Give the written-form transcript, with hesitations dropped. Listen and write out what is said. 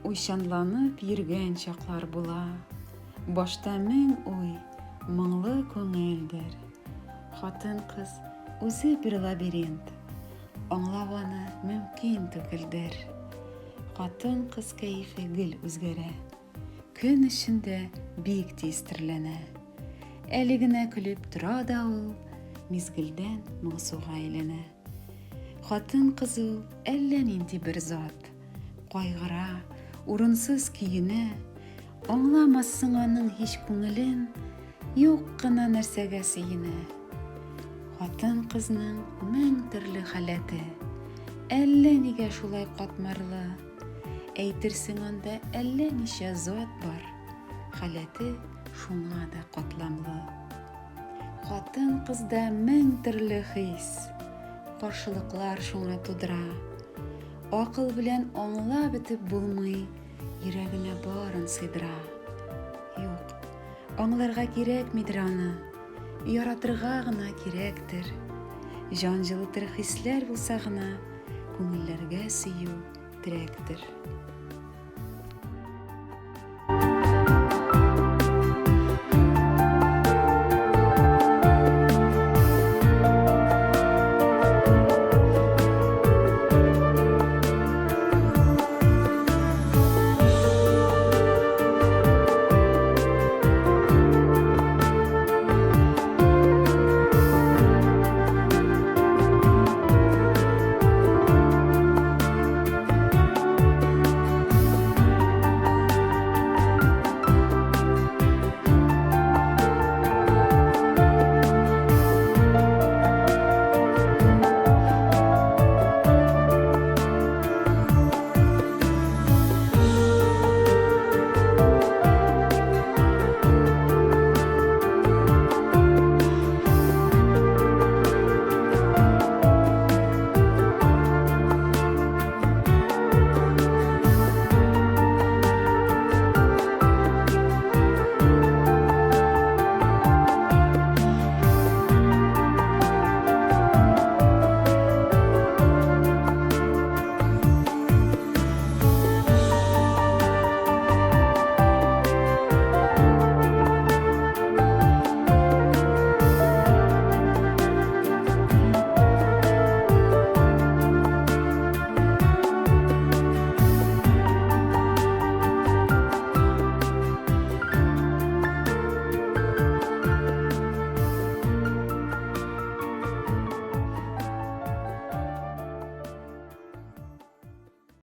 Уйшанланып йөргән чаклар була. Башта мең уй, моңлы күңелдер. Хатын-кыз үзе бер лабиринт. Аңлап аны мөмкин түгелдер. Хатын-кыз кәефе гел үзгәрә. Көн эчендә бик тиз тирләнә. Әле генә көлеп тора да ул, мизгелдән моңсуга әйләнә. Хатын-кыз ул әллә нинди бер зат. Кайгыра, урынсыз көенә. Аңламассың аның һич күңелен, юк кына нәрсәгә сөенә. Хатын-кызның мең төрле халәте, әллә нигә шулай катмарлы. Әйтерсең анда әллә ничә зат бар, халәте шуңа да катламлы. Хатын-кызда мең төрле хис, каршылыклар шуңа тудыра. Акыл белән аңлап бетеп булмый, йөрәгенә барын сыйдыра. Юк, аңларга кирәкмидер аны, яратырга гына кирәктер. Җан җылытыр хисләр булса гына, күңелләргә сөю терәктер.